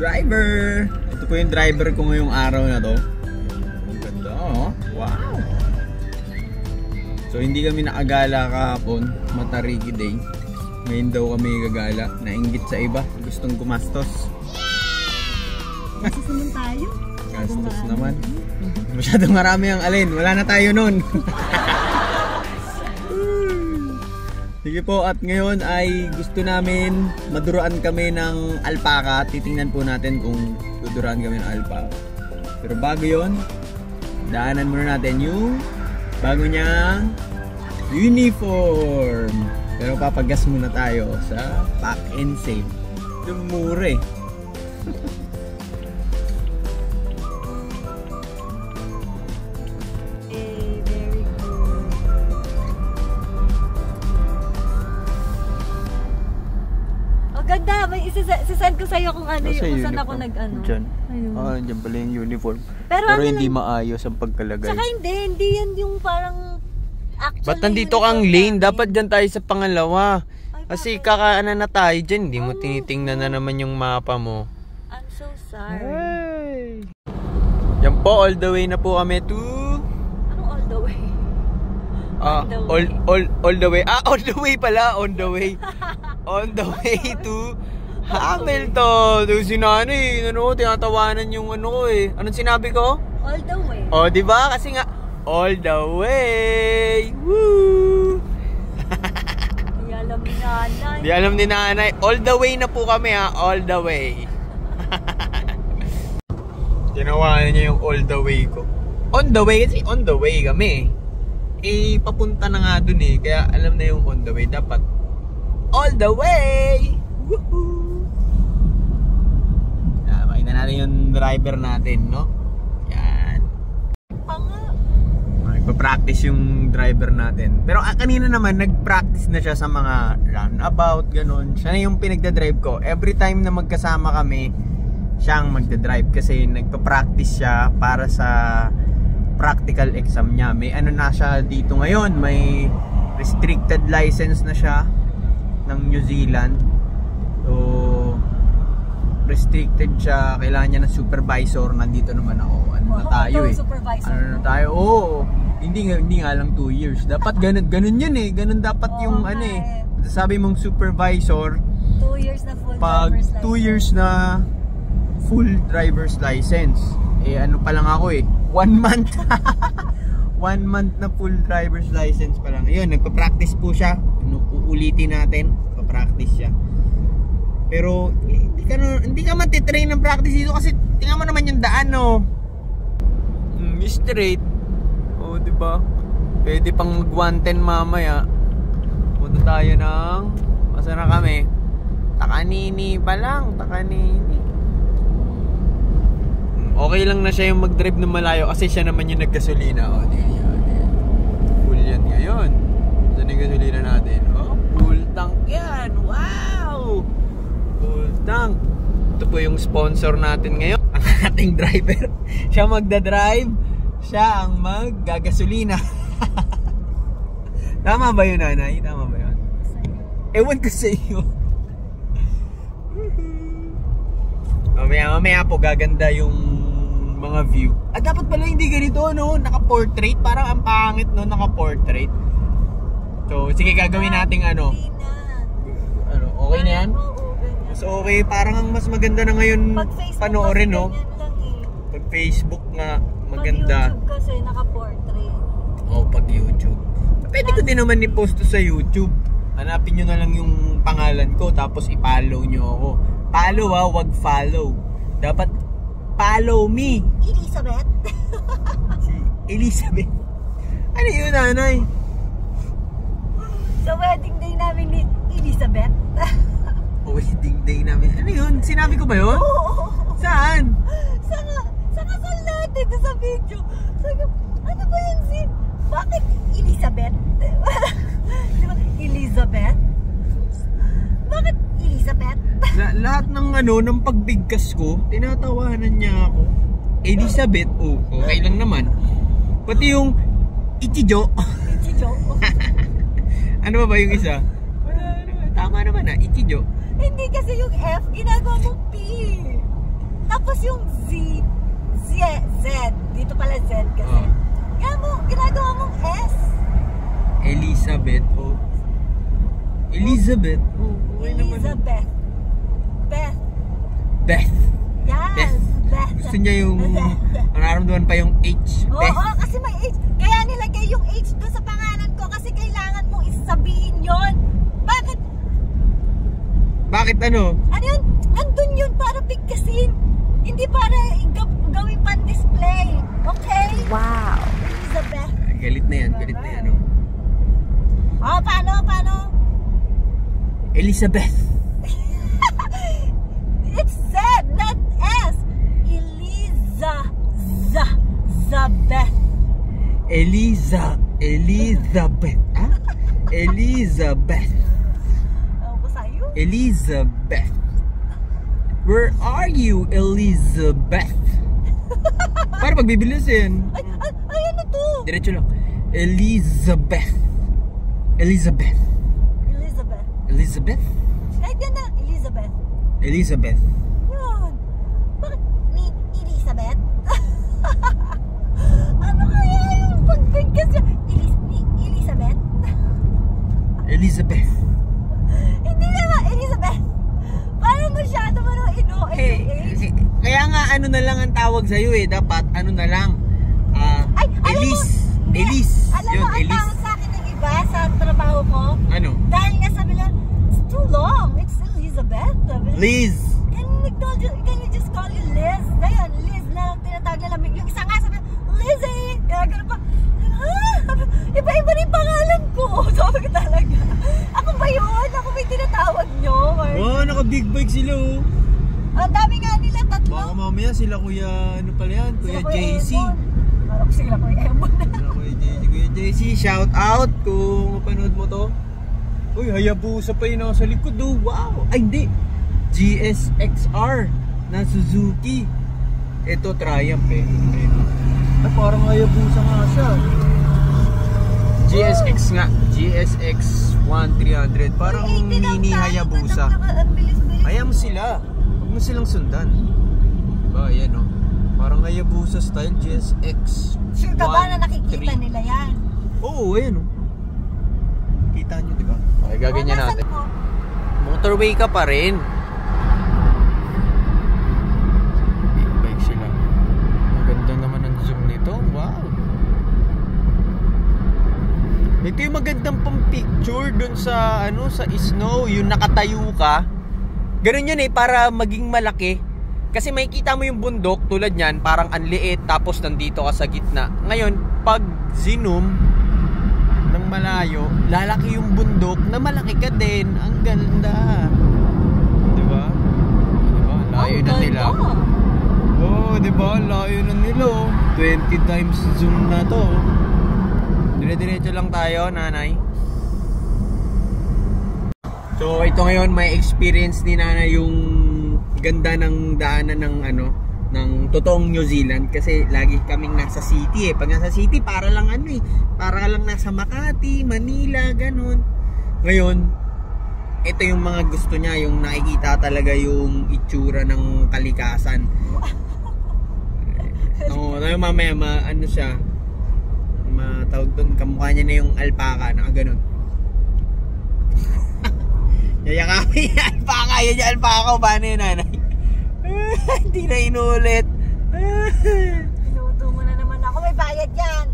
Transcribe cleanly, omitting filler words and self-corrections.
driver. Ito po yung driver ko ngayong araw na to. Ang ganda, oh. Wow. So hindi kami nakagala kahapon, Matariki Day. Ngayon daw kami gagala, nainggit sa iba, gustong gumastos. Gastos naman tayo. Gastos naman. Masyadong marami ang alin, wala na tayo nun. Sige po, at ngayon ay gusto namin maduruan kami ng alpaka. Titingnan po natin kung duduruan kami ng alpaka. Pero bago yun, daanan muna natin yung bago niyang uniform. Pero papagas muna tayo sa Pack and Save. Yung mura eh. Very good. Oh, ganda. May isasend ko sa'yo kung ano yung kung saan ako nag-ano. Diyan. Ayun. Diyan pala yung uniform. Pero ano hindi lang, maayos ang pagkalagay. saka hindi yan yung parang actual. Ba't nandito kang lane? Dapat dyan tayo sa pangalawa. Kasi kakaana na tayo dyan. Hindi mo tinitingnan na naman yung mapa mo. I'm so sorry. Hey. Yan po, all the way na po kami to... Anong all the way? All the way. On the way pala. On the way. On the way to Hamilton. Doon si nanay. Ano, tinatawanan yung ano ko eh. Anong sinabi ko? All the way. Oh, di ba? Kasi nga, all the way. Woo! Di alam ni nanay. Di alam ni nanay. All the way na po kami ha. All the way. Tinawanan niya yung all the way ko. On the way kasi on the way kami. Eh, papunta na nga dun eh. Kaya alam na yung on the way. Dapat all the way. Woohoo! Makita natin yung driver natin, no? Yan. Nagpa-practice yung driver natin. Pero kanina naman, nag-practice na siya sa mga runabout, ganun. Siya na yung pinagdadrive ko. Every time na magkasama kami, siyang magdadrive kasi nagpa-practice siya para sa practical exam niya. May ano na siya dito ngayon, may restricted license na siya ng New Zealand. So restricted siya, kailangan niya ng supervisor. Nandito naman ako. Ano na tayo eh? Ano na tayo? Oo. Hindi nga lang 2 years. Dapat ganun yun eh. Ganun dapat yung ano eh. Sabi mong supervisor 2 years na full pag driver's license. 2 years na full driver's license. Eh ano pa lang ako eh. 1 month. 1 month na full driver's license pa lang. Ayun, nagpa-practice po siya. Uulitin natin. Pa-practice siya. Pero hindi ka matitrain ng practice dito kasi tingnan mo naman yung daan, no. Straight. Oh, di ba? Pwede pang mag-110 mamaya. Punta tayo ng masa na kami? Takanini pa lang, Takanini. Okay lang na siya yung mag-drive ng malayo kasi siya naman yung naggasolina. Oh, di yan. Full yan ngayon. Saan yung gasolina natin? Oh, full tank yan. Wow! Full tank. Ito po yung sponsor natin ngayon. Ang ating driver. Siya magdadrive. Siya ang maggagasolina. Tama ba yun, nanay? Tama ba yun? Ewan ko sa iyo. Mamaya po gaganda yung mga view. At dapat pala hindi ganito, no? Naka-portrait. Parang ang pangit, no? Naka-portrait. So, sige, gagawin natin ano. Okay na yan? So, okay. Parang ang mas maganda na ngayon panoorin, no? Pag Facebook nga, maganda. Pag YouTube kasi naka-portrait. Oo, pag YouTube. Pwede ko din naman i-post to sa YouTube. Hanapin nyo na lang yung pangalan ko, tapos i-follow nyo ako. Follow ha, wag follow. Dapat follow me. Elizabeth. Si Elizabeth. Ano yun, nanay? Sa wedding day namin ni Elizabeth. Wedding day namin. Ano yun? Sinabi ko ba yun? Oo. Saan? Sa kasal natin sa video. Sabi, ano ba yung scene? Bakit Elizabeth? Diba? Elizabeth? Bakit Elizabeth? Lahat ng ano, ng pagbigkas ko, tinatawanan niya ako. Elizabeth, oh, okay lang naman. Pati yung Ichijo. Ichijo? Ano ba yung isa? Tama naman na, Ichijo. Hindi kasi yung F, ginagawa mong P. Tapos yung Z. Dito pala Z kasi. Ginagawa mong S. Elizabeth, oh. Elizabeth, oh. Okay naman. Elizabeth. Beth. Yes, Beth. Gusto niya yung nararamdaman pa yung H. Beth. Oo, kasi may H. Kaya nilagay yung H doon sa pangalan ko kasi kailangan mong isabihin yon. Bakit? Bakit ano? Ano yun? Nandun yun para bigkasin. Hindi para gawin pan-display. Okay? Wow. Elizabeth. Galit na yan, oh. Oh, paano? Elizabeth. It's Z, not S. Elizabeth. Elizabeth. Ah? Elizabeth. Ano ko sa'yo? Elizabeth. Where are you, Elizabeth? Para pagbibilisin. Ay, ano to? Diretso lang. Elizabeth. Kahit yan na, Elizabeth. Elizabeth. Yun. Bakit ni Elizabeth? Ano kaya yung pagbigkas niya? Elizabeth. Hindi naman, Elizabeth. Parang masyado mo nung Hey, kaya nga ano na lang ang tawag sa'yo eh. Dapat ano na lang. Elise. Alam Yun, mo, ang Elise. tawag sa akin ng iba sa trabaho ko, Ano? dahil nga sabi nila, it's too long. It's Elizabeth. Liz. Can you just call you Liz? Ayun, Liz na lang tinatawag nila. Yung isa nga sabi, Lizzie! Kaya gano'n pa, iba-iba na yung pangalan ko. Sabi ko talaga. Ako ba yun? Ako ba yung tinatawag nyo? Oh, naka-big bike sila oh. Ang dami nga nila, tatlo. Baka mamaya sila kuya, ano pala yan? Kuya JC. Parang sila Kuya Ebon. Kuya JC, shout out kung mapanood mo to. Uy, Hayabusa pa yung nasa likod oh. Wow. Ay, hindi. GSXR na Suzuki. Ito, Triumph eh. Ay, parang Hayabusa nga siya. GSX nga. GSX 1300. Parang mini Hayabusa. Kaya mo sila. Huwag mo silang sundan. Diba, ayan o. Parang Hayabusa style GSX. Sure ka ba na nakikita nila yan? Oo, ayan o. Kita nyo, diba? Okay, gaganyan natin. Motorway ka pa rin. Big bike sila. Ang ganda naman ang zoom nito. Wow. Ito yung magandang pang picture dun sa sa snow, yung nakatayo ka. Ganun yun eh, para maging malaki. Kasi makikita mo yung bundok tulad niyan, parang anliit tapos nandito ka sa gitna. Ngayon, pag zoom ng malayo, lalaki yung bundok na malaki ka din. Ang ganda. Diba? Diba? Layo na nila. Oh, diba? Layo na nila. 20 times zoom na to. Dire-diretso lang tayo, nanay. So, ito ngayon may experience ni nanay yung ganda ng daanan ng ng totoong New Zealand kasi lagi kaming nasa city eh. Pag nasa city para lang para lang nasa Makati, Manila, ganun. Ngayon, ito yung mga gusto niya, yung nakikita talaga yung itsura ng kalikasan. No, mamaya siya. Matawag doon, kamukha niya na yung alpaka, nakaganon. Yayakapin yung alpaka, yun yung alpaka, paano yun, nanay? Hindi na inulit. Pinuto mo na naman ako, may bayad yan.